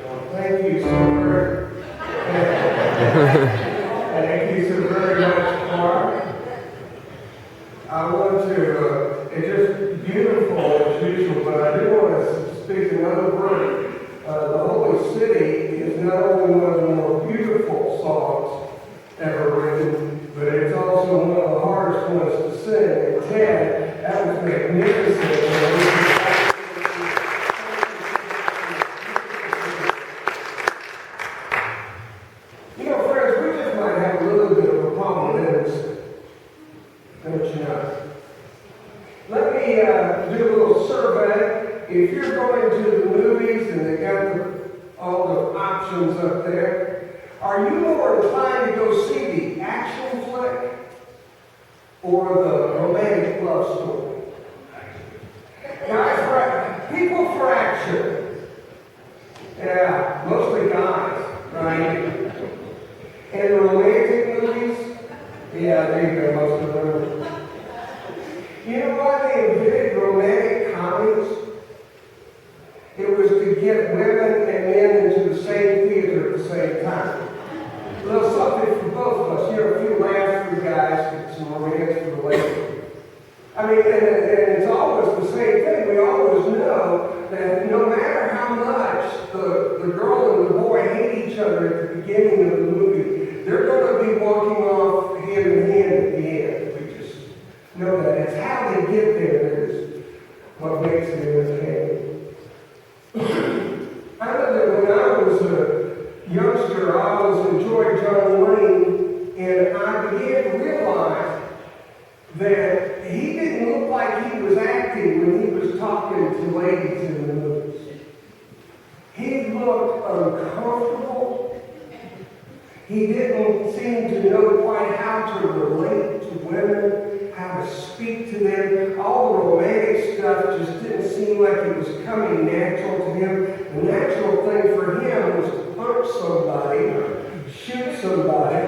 Thank you so very, thank you so very much, Clark. I want to, it's just beautiful as usual, but I do want to speak another word. The Holy City is not only one of the more beautiful songs ever written, but it's also one of the hardest ones to sing. And Ted, that was magnificent. Let me do a little survey. If you're going to the movies and they got all the options up there, are you more inclined to go see the action flick or the romantic love story? Guys, people for action. Yeah, mostly guys, right? And romantic movies, yeah, there you go, most of them. You know why they invented romantic comedies? It was to get women and men into the same theater at the same time. A little something for both of us. You know, a few laughs for the guys, get some romance for the ladies. I mean, and it's always the same thing. We always know that no matter how much the girl and the boy hate each other at the beginning of the movie, they're going to be walking off hand in hand at the end. Know that it's how they get there that is what makes it entertaining. I know that when I was a youngster, I always enjoyed John Wayne, and I began to realize that he didn't look like he was acting when he was talking to ladies in the movies. He looked uncomfortable. He didn't seem to know quite how to relate to women, how to speak to them. All the romantic stuff just didn't seem like it was coming natural to him. The natural thing for him was to punch somebody, or shoot somebody,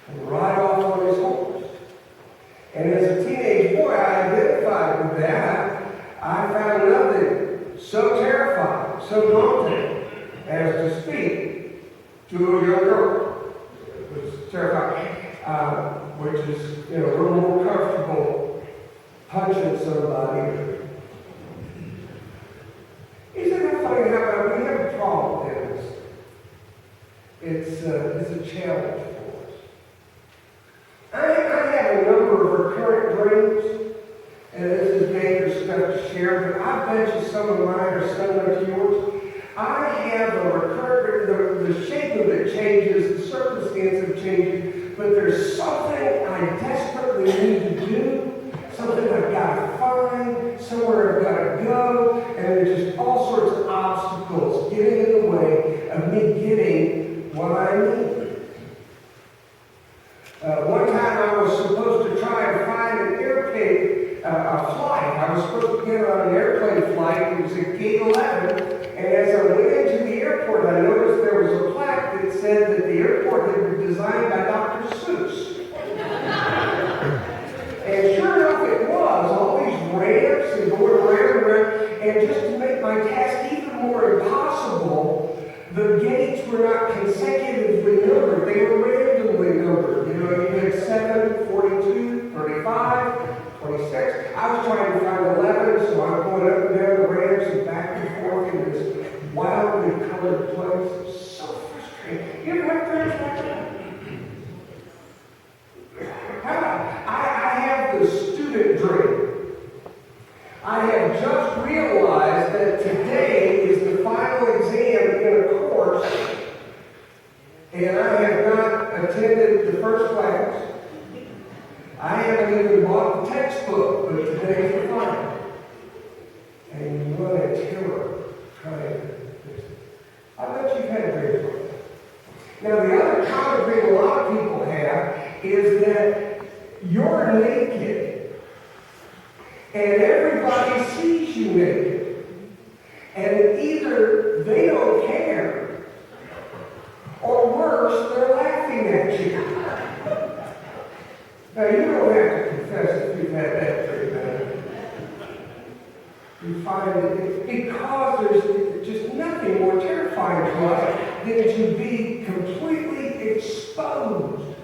and ride off on his horse. And as a teenage boy, I identified with that. I found nothing so terrifying, so daunting, as to speak to a young girl. It was terrifying. Which is, you know, a little more comfortable punching somebody. Isn't that funny how we have a problem with this? It's a challenge for us. I have a number of recurrent dreams, and this is dangerous stuff to share, but I bet you some of mine are similar to yours. I have a recurrent, the shape of it changes, the circumstance of it changes, but there's something I desperately need to do, something I've got to find, somewhere I've got to go, and there's just all sorts of obstacles getting in the way of me getting what I need. One time I was supposed to try and find an airplane, a flight. I was supposed to get on an airplane flight. It was at gate 11, and as I went into the airport, I noticed there was a plaque that said that the airport had been designed by Dr. Seuss. And sure enough, it was. All these ramps and going around and around. And just to make my task even more impossible, the gates were not consecutively numbered. They were randomly numbered. You know, you had 7, 42, 35, 26. I was trying to find 11, so I'm going up and down the ramps and back and forth in this wildly colored place. It was so frustrating. You ever have friends like that? I have the student dream. I have just realized that today is the final exam in a course, and I have not attended the first class. I haven't even bought the textbook, but today is the final. And you run a terror trying to fix it. I bet you've had dreams like that. Now, the other common dream a lot of people have is that you're naked, and everybody sees you naked, and either they don't care, or worse, they're laughing at you. Now, you don't have to confess if you've had that dream. You find trying to, because there's just nothing more terrifying to us than to be completely exposed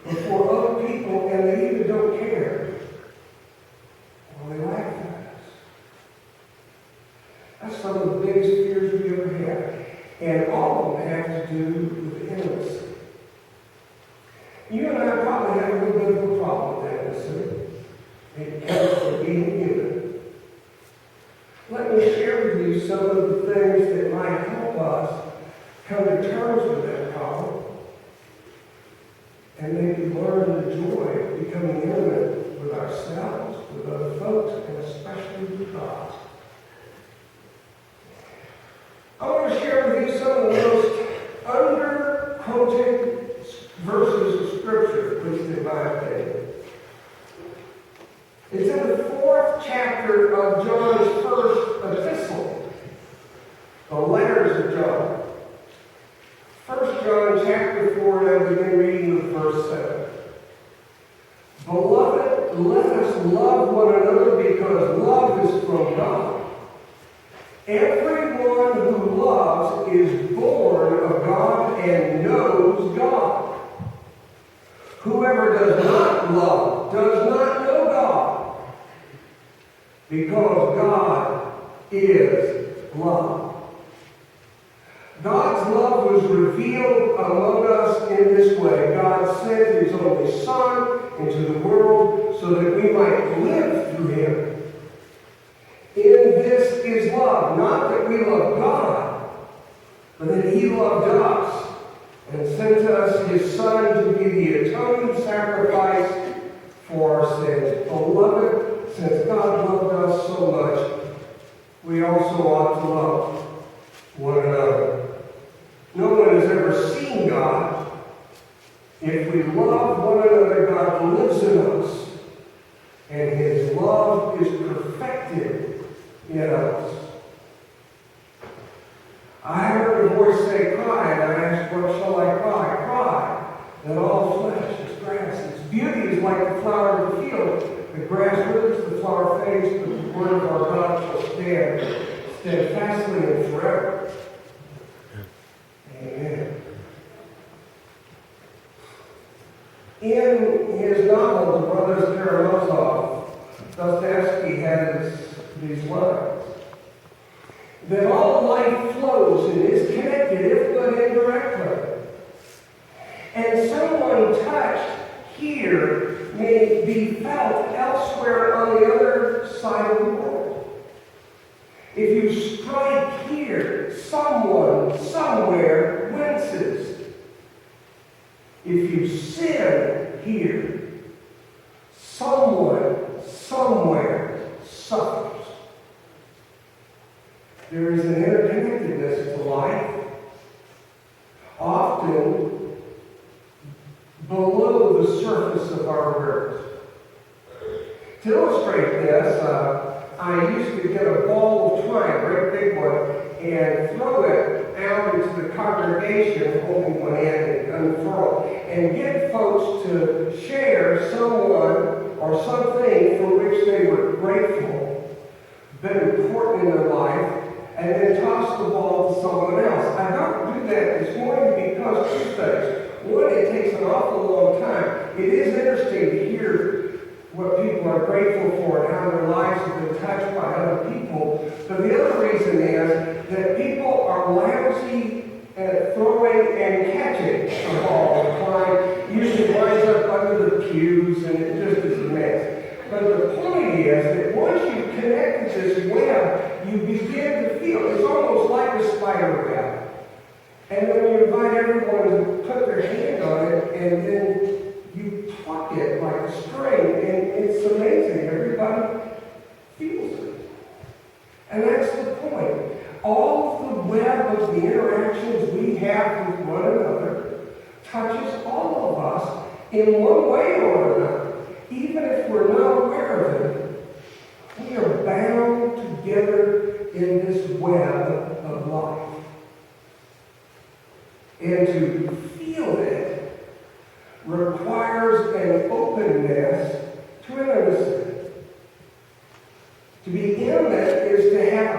before other people and they either don't care or they laugh at us. That's some of the biggest fears we ever had. And all of them have to do with intimacy. You and I probably have a little bit of a problem with intimacy. It comes from being human. Let me share with you some of the things that might help us come to terms with that problem and maybe learn the joy of becoming intimate with ourselves, with other folks, and especially with God. I want to share with you some of the most under-quoted verses of Scripture, at least in my opinion. It's in the 4th chapter of John's first epistle, the letters of John. 1 John chapter 4, and I begin reading with verse 7. Beloved, let us love one another because love is from God. Everyone who loves is born of God and knows God. Whoever does not love does not know God, because God is love. God's love was revealed among us in this way. God sent His only Son into the world so that we might live through Him. In this is love, not that we love God, but that He loved us and sent us His Son to be the atoning sacrifice for our sins. Beloved, since God loved us so much, we also ought to love one another. No one has ever seen God. If we love one another, God lives in us, and His love is perfected in us. I heard a voice say, cry, and I asked, what shall I cry? Cry, that all flesh is grass. Its beauty is like the flower of the field. The grass withers, the flower fades, but the word of our God shall stand steadfastly and forever. Amen. In his novel, The Brothers Karamazov, Dostoevsky has these lines. That all life flows and is connected, if but indirectly. And someone touched here may be felt elsewhere on the other side of the world. If you strike here, someone, somewhere winces. If you sin here, someone, somewhere suffers. There is an interconnectedness to life, often below the surface of our awareness. To illustrate this, I used to get a ball of twine, a great big one, and throw it out into the congregation, holding one end and unfurl, and get folks to share someone or something for which they were grateful, been important in their life, and then toss the ball to someone else. I don't do that this morning because two things. One, it takes an awful long time. It is interesting to hear what people are grateful for and how their lives have been touched by other people. But the other reason is that people are lousy at throwing and catching the ball. The client usually winds up under the pews and it just is a mess. But the point is that once you connect to this web, you begin to feel it's almost like a spider web. And then you invite everyone to put their hand on it, and then you pluck it like a string, and it's amazing. Everybody feels it. And that's the point. All of the web of the interactions we have with one another touches all of us in one way or another. Even if we're not aware of it, we are bound together in this web of life. And to feel it requires an openness to intimacy. To be intimate is to have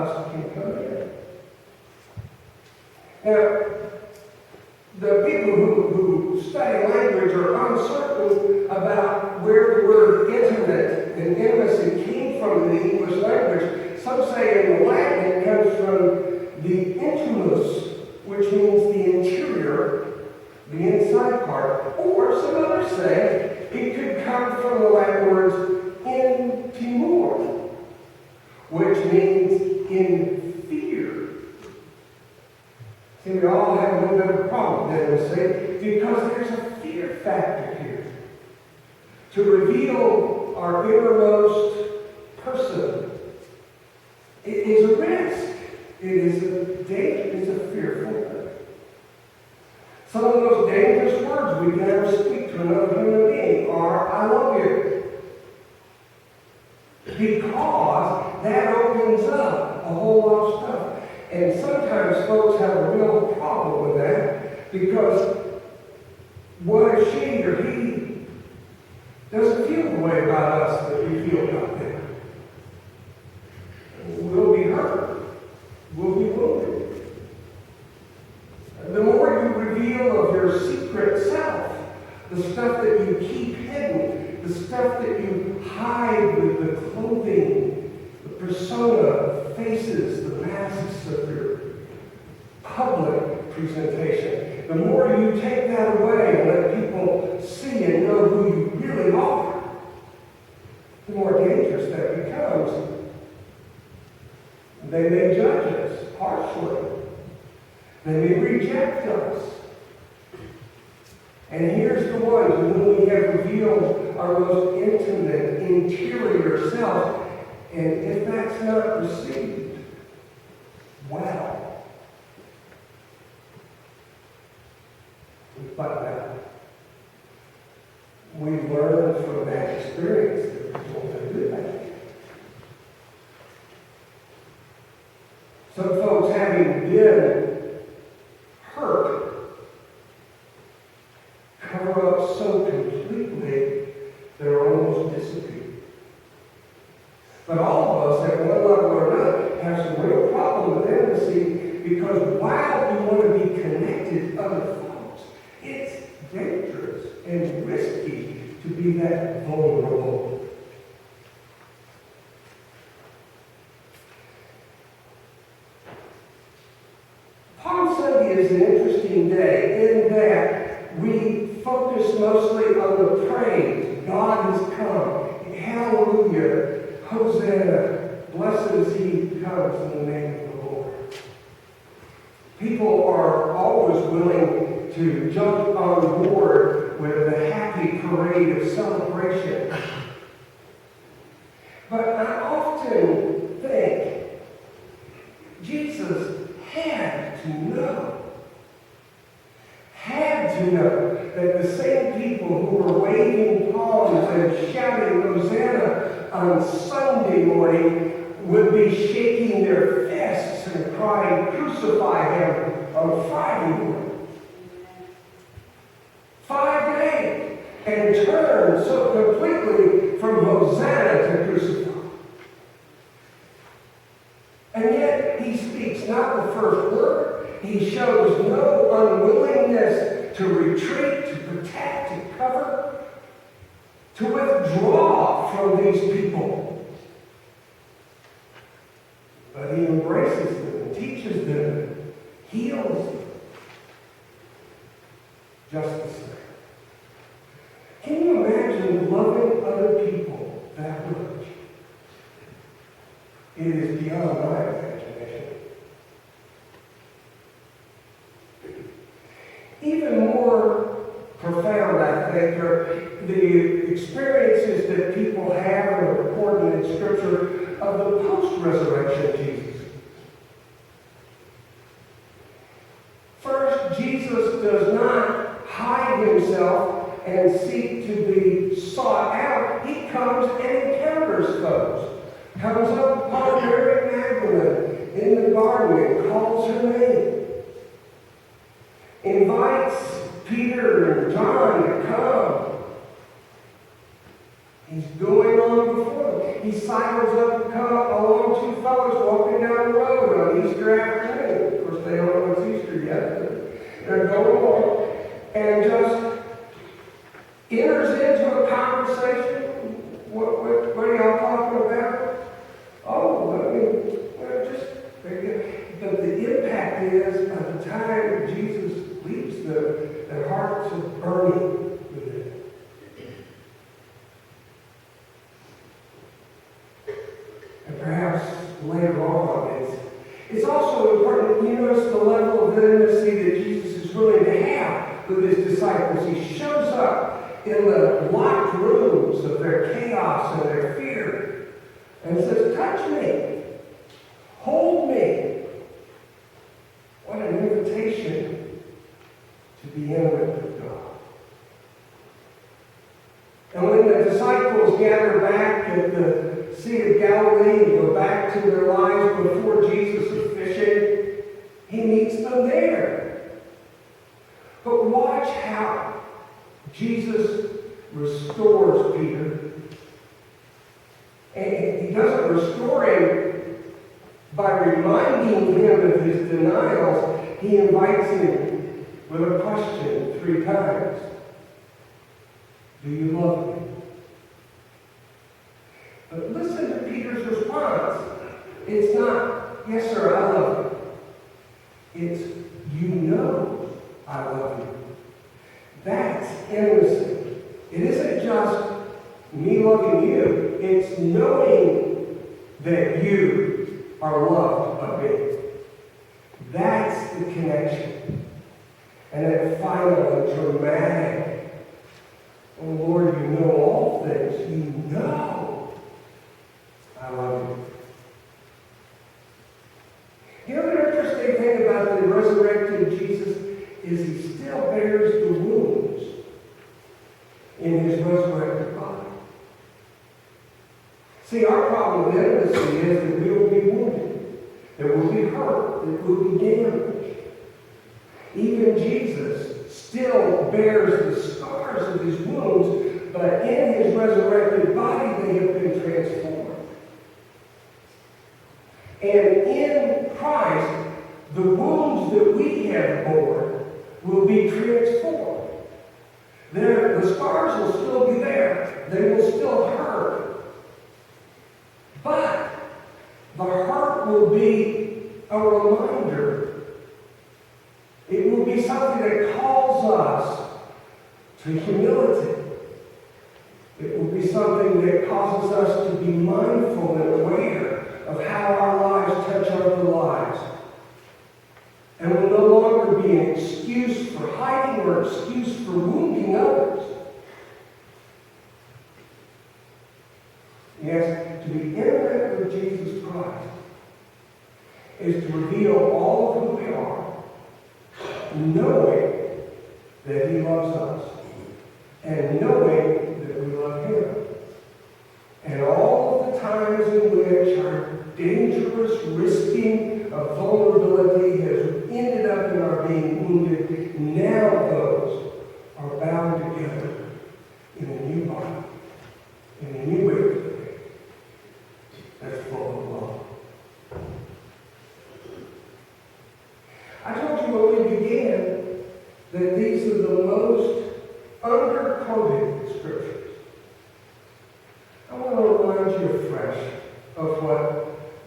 us can come in. Now, the people who study language are uncertain about where the word intimate and intimacy came from in the English language. Some say in the Latin it comes from the intimus, which means the interior, the inside part. Or some others say it could come from the Latin words intimor, which means in fear. See, we all have a little bit of a problem with intimacy because there's a fear factor here. To reveal our innermost person, it is a risk. It is a danger. It's a fearful thing. Some of the most dangerous words we can ever speak to another human being are, I love you. Because that opens up a whole lot of stuff. And sometimes folks have a real problem with that because what if she or he doesn't feel the way about us that we feel about them? We'll be hurt. We'll be wounded. The more you reveal of your secret self, the stuff that you keep hidden, the stuff that you hide with the clothing, the persona, the faces, the masks of your public presentation, the more you take that away and let people see and know who you really are, the more dangerous that becomes. They may judge us harshly. They may reject us. And here's the ones when we have revealed our most intimate, interior self, and if that's not received, well, but we learn from that experience that we don't do that. Some folks, having been hurt, cover up so completely they're almost disappear. But all of us, at one level or another, have some real problem with intimacy because while we want to be connected to other folks, it's dangerous and risky to be that vulnerable. Palm Sunday is an interesting day in that we focus mostly on the praise. God has come. Hallelujah. Hosanna. Blessed is he who comes in the name of the Lord. People are always willing to jump on board with a happy parade of celebration. But I often think Jesus had to know that the same people who were waving palms and shouting Hosanna on Sunday morning would be shaking their fists and crying, crucify him, on Friday morning. 5 days, and turn so completely from Hosanna to crucify. And yet he speaks not the first word. He shows no unwillingness to retreat, to protect, to cover, to withdraw from these people. But he embraces them and teaches them, heals them. Just the same. Can you imagine loving other people that much? It is beyond my imagination. Even more profound, I think, are the experiences that people have and are recorded in Scripture of the post-resurrection Jesus. First, Jesus does not hide himself and seek to be sought out. He comes and encounters folks. Comes up upon Mary Magdalene in the garden and calls her name. Invites Peter and John to come. He's going on before them. he sidles up and come along two fellows walking down the road on Easter afternoon. Of course, they don't know it's Easter yet, but they're going along. And just enters into a conversation. What are y'all talking about? Oh, I mean, well, just, but the impact is, by the time Jesus leaves them, their hearts are burning with it. And perhaps later on, it's also important that you notice the level of intimacy that Jesus is willing to have with his disciples. He shows up in the locked rooms of their chaos and their fear and says, touch me, hold me. What an invitation to be intimate with God. And when the disciples gather back at the Sea of Galilee and go back to their lives before Jesus is fishing, he meets them there. But watch how Jesus restores Peter. And he doesn't restore him by reminding him of his denials. He invites him with a question 3 times. Do you love me? But listen to Peter's response. It's not, yes, sir, I love you. It's, you know I love you. That's intimacy. It isn't just me loving you. It's knowing that you are loved of me. That's the connection. And that final and dramatic, oh Lord, you know all things. You know I love you. You know the interesting thing about the resurrected Jesus is he still bears the wounds in his resurrected body. See, our problem with intimacy is that we will be wounded, that we'll be hurt, that we'll be damaged. Even Jesus still bears the scars of his wounds, but in his resurrected body they have been transformed. And in Christ, the wounds that we have borne will be transformed. The scars will still be there. They will still hurt. But the hurt will be a reminder. It will be something that calls us to humility. It will be something that causes us to be mindful and aware of how our lives touch other lives. And will no longer be an excuse for hiding or excuse for wounding others. Yes, to be intimate with Jesus Christ is to reveal all of who we are, knowing that he loves us, and knowing that we love him. And all of the times in which our dangerous risking of vulnerability has ended up in our being wounded, now those are bound together in a new body, in a new way of living that's full of love. I told you when we began that these are the most underquoted scriptures. I want to remind you afresh of what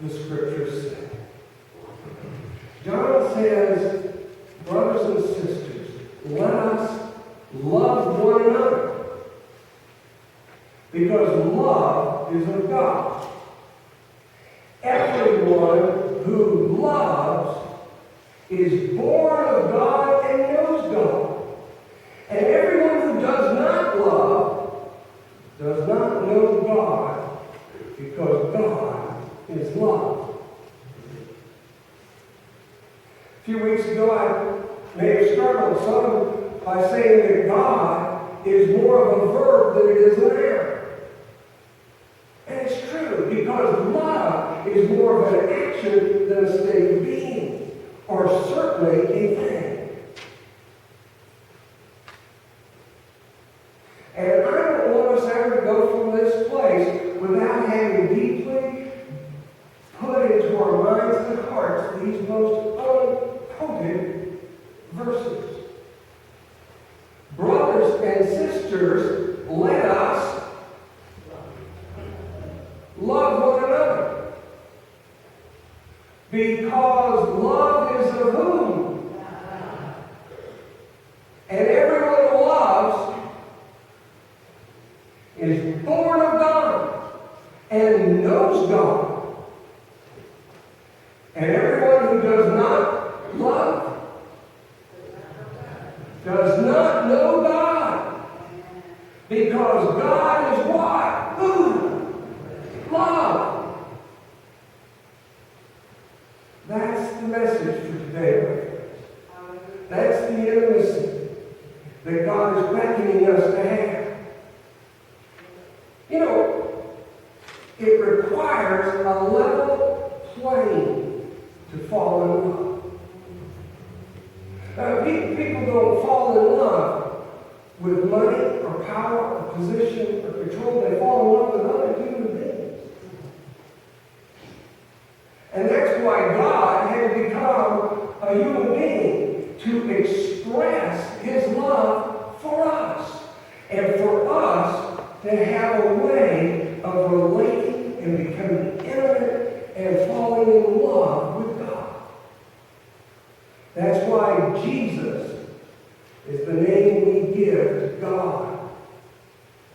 the scriptures say. John says, brothers and sisters, let us love one another, because love is of God. Everyone who loves is born of God and knows God. And everyone who does not love does not know God, because God is love. A few weeks ago, I may have struggled some by saying that God is more of a verb than it is a noun. And it's true, because love is more of an action than a state of being, or certainly a thing. And I don't want us ever to go from this place without having Because love is of whom? And everyone who loves is born of God and knows God. And everyone who does not love does not know God. Because God is what? Who? Love. That's the message for today, my friends. That's the intimacy that God is beckoning us to have. You know, it requires a level plane to fall in love. People don't fall in love with money or power or position or control. They fall in love with other human beings. And that's why God had to become a human being to express His love for us. And for us to have a way of relating and becoming intimate and falling in love with God. That's why Jesus is the name we give to God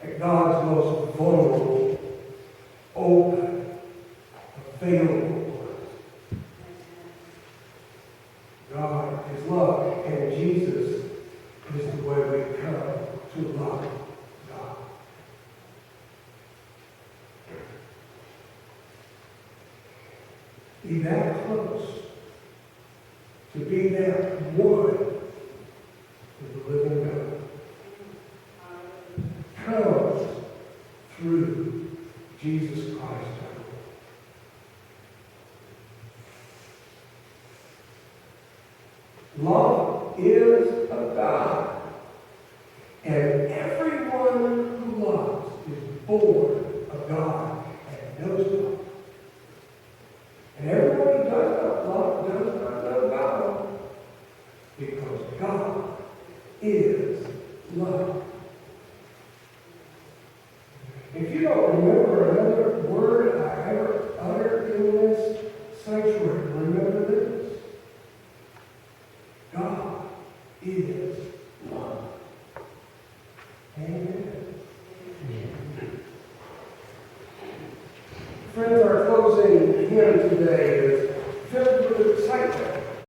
at God's most vulnerable, open, available place. God is love, and Jesus is the way we come to love God. Be that close to be that one with the living God. Comes through Jesus Christ our Lord. Love is of God, and everyone who loves is born of God and knows God. And everyone who does not love does not know God, because God is love. If you don't remember another word I ever uttered in this sanctuary, remember this. God is love. Amen. Friends, our closing hymn today is filled with excitement.